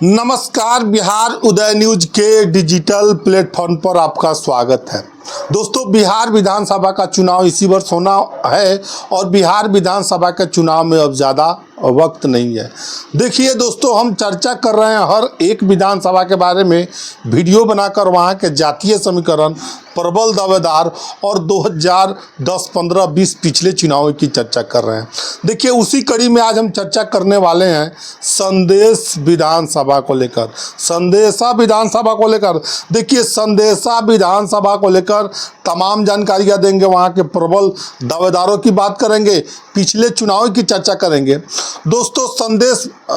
नमस्कार, बिहार उदय न्यूज के digital platform पर आपका स्वागत है। दोस्तों, बिहार विधानसभा का चुनाव इसी वर्ष होना है और बिहार विधानसभा के चुनाव में अब ज़्यादा वक्त नहीं है। देखिए दोस्तों, हम चर्चा कर रहे हैं हर एक विधानसभा के बारे में, वीडियो बनाकर वहाँ के जातीय समीकरण, प्रबल दावेदार और 2010, 15, 20 पिछले चुनावों की चर्चा कर रहे हैं। देखिए, उसी कड़ी में आज हम चर्चा करने वाले हैं संदेश विधानसभा को लेकर। संदेशा विधानसभा को लेकर देखिए, संदेशा विधानसभा को लेकर तमाम जानकारियां देंगे, वहाँ के प्रबल दावेदारों की बात करेंगे, पिछले चुनाव की चर्चा करेंगे। दोस्तों,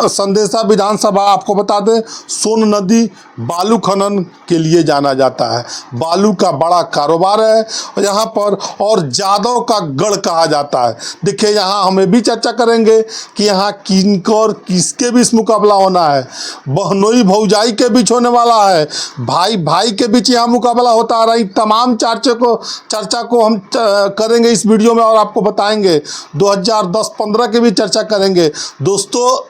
संदेशा विधानसभा आपको बता दें, सोन नदी बालू खनन के लिए जाना जाता है। बालू का बड़ा कारोबार है यहाँ पर और जादव का गढ़ कहा जाता है। देखिए, यहाँ हमें भी चर्चा करेंगे कि यहाँ किनकर किसके बीच मुकाबला होना है। बहनोई भौजाई के बीच होने वाला है, भाई भाई के बीच यहाँ मुकाबला होता आ रहा है। तमाम चर्चा को हम करेंगे इस वीडियो में और आपको बताएंगे। 2010-15 की भी चर्चा करेंगे। दोस्तों,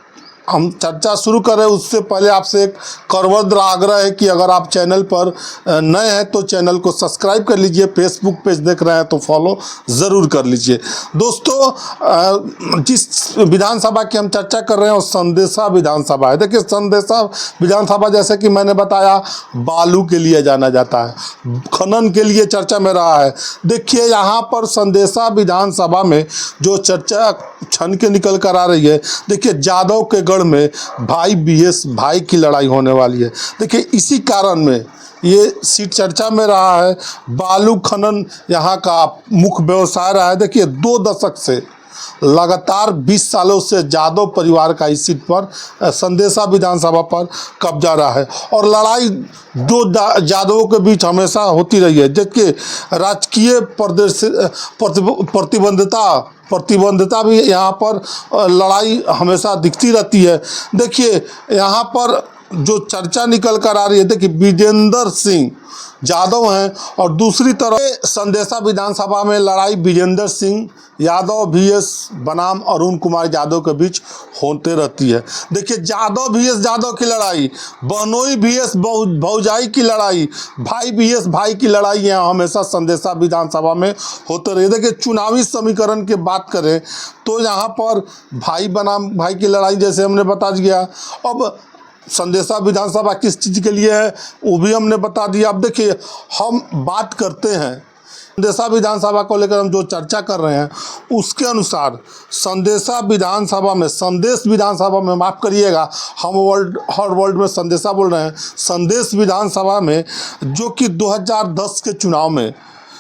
हम चर्चा शुरू करें उससे पहले आपसे एक करवद्र आग्रह है कि अगर आप चैनल पर नए हैं तो चैनल को सब्सक्राइब कर लीजिए। फेसबुक पेज देख रहे हैं तो फॉलो ज़रूर कर लीजिए। दोस्तों, जिस विधानसभा की हम चर्चा कर रहे हैं वो संदेशा विधानसभा है। देखिए, संदेशा विधानसभा जैसे कि मैंने बताया, बालू के लिए जाना जाता है, खनन के लिए चर्चा में रहा है। देखिए, यहाँ पर संदेशा विधानसभा में जो चर्चा छन के निकल कर आ रही है, देखिए जादव के गढ़ में भाई बीएस भाई की लड़ाई होने वाली है। देखिए, इसी कारण में ये सीट चर्चा में रहा है। बालू खनन यहाँ का मुख्य व्यवसाय रहा है। देखिए, 2 दशक से लगातार 20 सालों से जादव परिवार का इस सीट पर संदेशा विधानसभा पर कब्जा रहा है और लड़ाई दो जादवों के बीच हमेशा होती रही है। जबकि राजकीय प्रतिबद्धता भी यहाँ पर लड़ाई हमेशा दिखती रहती है। देखिए, यहाँ पर जो चर्चा निकल कर आ रही है, देखिए विजेंद्र सिंह यादव हैं और दूसरी तरफ संदेशा विधानसभा में लड़ाई विजेंद्र सिंह यादव VS बनाम अरुण कुमार यादव के बीच होते रहती है। देखिए, यादव VS यादव की लड़ाई, बहनोई VS भौजाई की लड़ाई, भाई VS भाई की लड़ाई यहाँ हमेशा संदेशा विधानसभा में होते रही। देखिए, चुनावी समीकरण की बात करें तो यहाँ पर भाई बनाम भाई की लड़ाई जैसे हमने बता दिया। अब संदेशा विधानसभा किस चीज़ के लिए है वो भी हमने बता दिया। अब देखिए, हम बात करते हैं संदेशा विधानसभा को लेकर, हम जो चर्चा कर रहे हैं उसके अनुसार संदेश विधानसभा में माफ़ करिएगा, हम हर वर्ल्ड में संदेशा बोल रहे हैं। संदेश विधानसभा में जो कि 2010 के चुनाव में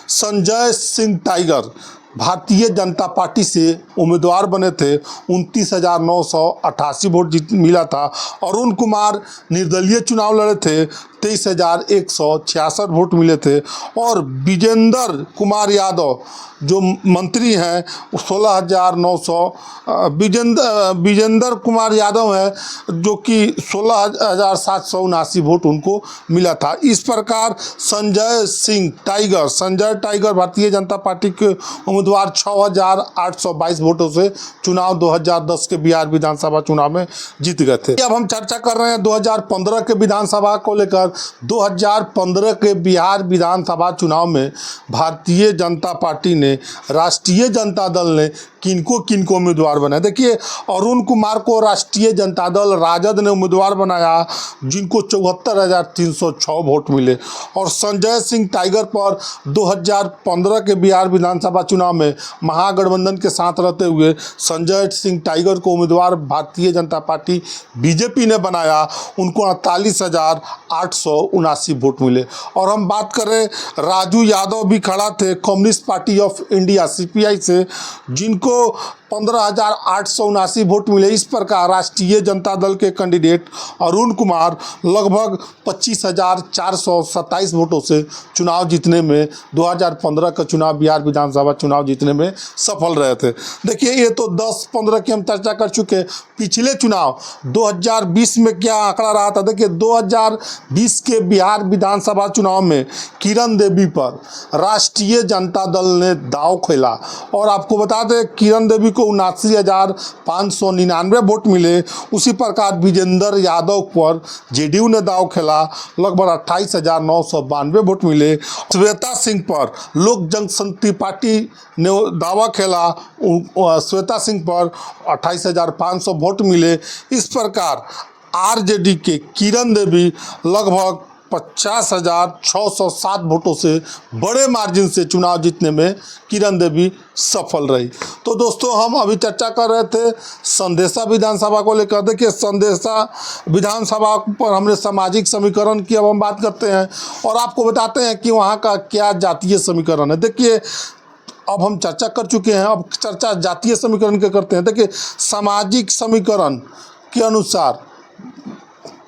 संजय सिंह टाइगर भारतीय जनता पार्टी से उम्मीदवार बने थे, 29,988 वोट मिला था। अरुण कुमार निर्दलीय चुनाव लड़े थे, 23,166 वोट मिले थे और विजेंद्र कुमार यादव जो मंत्री हैं 16,900, विजेंद्र कुमार यादव हैं जो कि 16,779 वोट उनको मिला था। इस प्रकार संजय टाइगर भारतीय जनता पार्टी के उम्मीदवार 6,822 वोटों से चुनाव 2010 के बिहार विधानसभा चुनाव में जीत गए थे। अब हम चर्चा कर रहे हैं 2015 के विधानसभा को लेकर। 2015 के बिहार विधानसभा चुनाव में भारतीय जनता पार्टी ने, राष्ट्रीय जनता दल ने किनको उम्मीदवार बनाया। देखिए, अरुण कुमार को राष्ट्रीय जनता दल राजद ने उम्मीदवार बनाया जिनको 74,306 वोट मिले और संजय सिंह टाइगर पर 2015 के बिहार विधानसभा चुनाव में महागठबंधन के साथ रहते हुए संजय सिंह टाइगर को उम्मीदवार भारतीय जनता पार्टी बीजेपी ने बनाया। उनको 48,879 वोट मिले। और हम बात करें, राजू यादव भी खड़ा थे communist party of India CPI से, जिनको 15,879 वोट मिले। इस प्रकार राष्ट्रीय जनता दल के कैंडिडेट अरुण कुमार लगभग 25,427 वोटों से चुनाव जीतने में 2015 का चुनाव बिहार विधानसभा चुनाव जीतने में सफल रहे थे। देखिए, ये तो 10-15 की हम चर्चा कर चुके। पिछले चुनाव 2020 में क्या आंकड़ा रहा था? देखिए, 2020 के बिहार विधानसभा चुनाव में किरण देवी पर राष्ट्रीय जनता दल ने दांव खेला और आपको बता दें किरण देवी को को 79,599 वोट मिले। उसी प्रकार विजेंद्र यादव पर जेडीयू ने दाव खेला, लगभग 28,992 वोट मिले। श्वेता सिंह पर लोक जनशक्ति पार्टी ने दावा खेला, श्वेता सिंह पर 28,500 वोट मिले। इस प्रकार आरजेडी के किरण देवी लगभग 50,607 वोटों से बड़े मार्जिन से चुनाव जीतने में किरण देवी सफल रही। तो दोस्तों, हम अभी चर्चा कर रहे थे संदेशा विधानसभा को लेकर। देखिए, संदेशा विधानसभा पर हमने सामाजिक समीकरण की अब हम बात करते हैं और आपको बताते हैं कि वहाँ का क्या जातीय समीकरण है। देखिए, अब हम चर्चा कर चुके हैं, अब चर्चा जातीय समीकरण के करते हैं। देखिए, सामाजिक समीकरण के अनुसार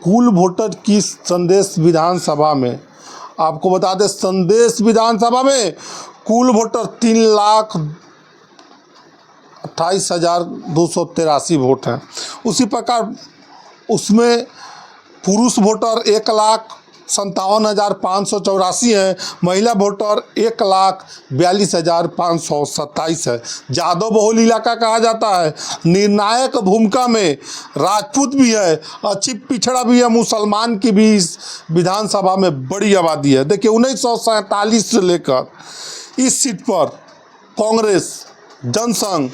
कुल वोटर की संदेश विधानसभा में, आपको बता दें, संदेश विधानसभा में कुल वोटर 3,28,283 वोट हैं। उसी प्रकार उसमें पुरुष वोटर 1,57,584 है, महिला वोटर 1,42,527 है। यादव बहुल इलाका कहा जाता है। निर्णायक भूमिका में राजपूत भी है, अच्छी पिछड़ा भी है, मुसलमान की भी इस विधानसभा में बड़ी आबादी है। देखिए, 1947 से लेकर इस सीट पर कांग्रेस, जनसंघ,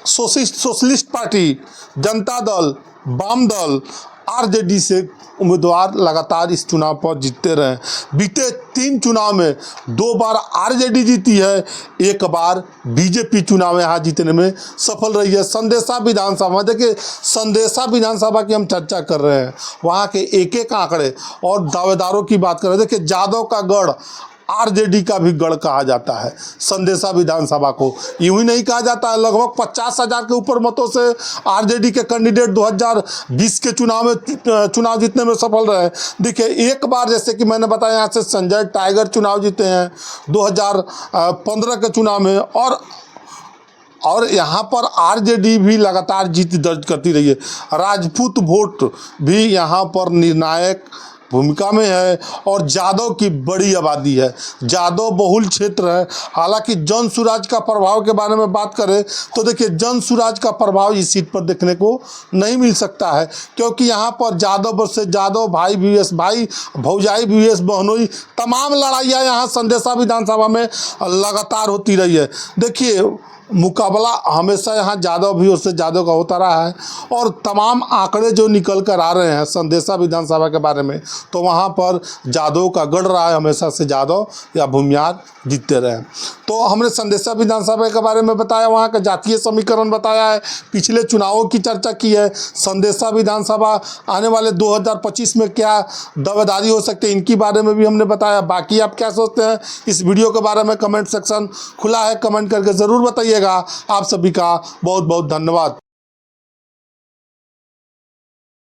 सोशलिस्ट पार्टी, जनता दल, वाम दल, आरजेडी से उम्मीदवार लगातार इस चुनाव पर जीतते रहे। बीते 3 चुनाव में 2 बार आरजेडी जीती है, 1 बार बीजेपी चुनाव यहाँ जीतने में सफल रही है। संदेशा विधानसभा, देखिए, संदेशा विधानसभा की हम चर्चा कर रहे हैं, वहाँ के एक एक आंकड़े और दावेदारों की बात कर रहे हैं। देखिए, यादव का गढ़ आरजेडी का भी गढ़ कहा जाता है संदेशा विधानसभा को। यूं ही नहीं कहा जाता है, लगभग 50,000 के ऊपर मतों से आरजेडी के कैंडिडेट 2020 के चुनाव जीतने में सफल रहे। देखिए, एक बार जैसे कि मैंने बताया, यहाँ से संजय टाइगर चुनाव जीते हैं 2015 के चुनाव में, और यहाँ पर आरजेडी भी लगातार जीत दर्ज करती रही है। राजपूत वोट भी यहाँ पर निर्णायक भूमिका में है और यादव की बड़ी आबादी है, यादव बहुल क्षेत्र है। हालांकि जन सुराज का प्रभाव के बारे में बात करें तो देखिए, जन सुराज का प्रभाव इस सीट पर देखने को नहीं मिल सकता है, क्योंकि यहाँ पर यादव वर्सेस यादव, भाई वीएस भाई, भौजाई वीएस बहनोई, तमाम लड़ाइयाँ यहाँ संदेशा विधानसभा में लगातार होती रही है। देखिए, मुकाबला हमेशा यहाँ यादव भी उससे यादव का होता रहा है और तमाम आंकड़े जो निकल कर आ रहे हैं संदेशा विधानसभा के बारे में, तो वहाँ पर यादव का गढ़ रहा है, हमेशा से यादव या भूमियार जीतते रहे। तो हमने संदेशा विधानसभा के बारे में बताया, वहाँ का जातीय समीकरण बताया है, पिछले चुनावों की चर्चा की है, संदेशा विधानसभा आने वाले 2025 में क्या दावेदारी हो सकती है, इनके बारे में भी हमने बताया। बाकी आप क्या सोचते हैं इस वीडियो के बारे में, कमेंट सेक्शन खुला है, कमेंट करके ज़रूर बताइए। आप सभी का बहुत बहुत धन्यवाद।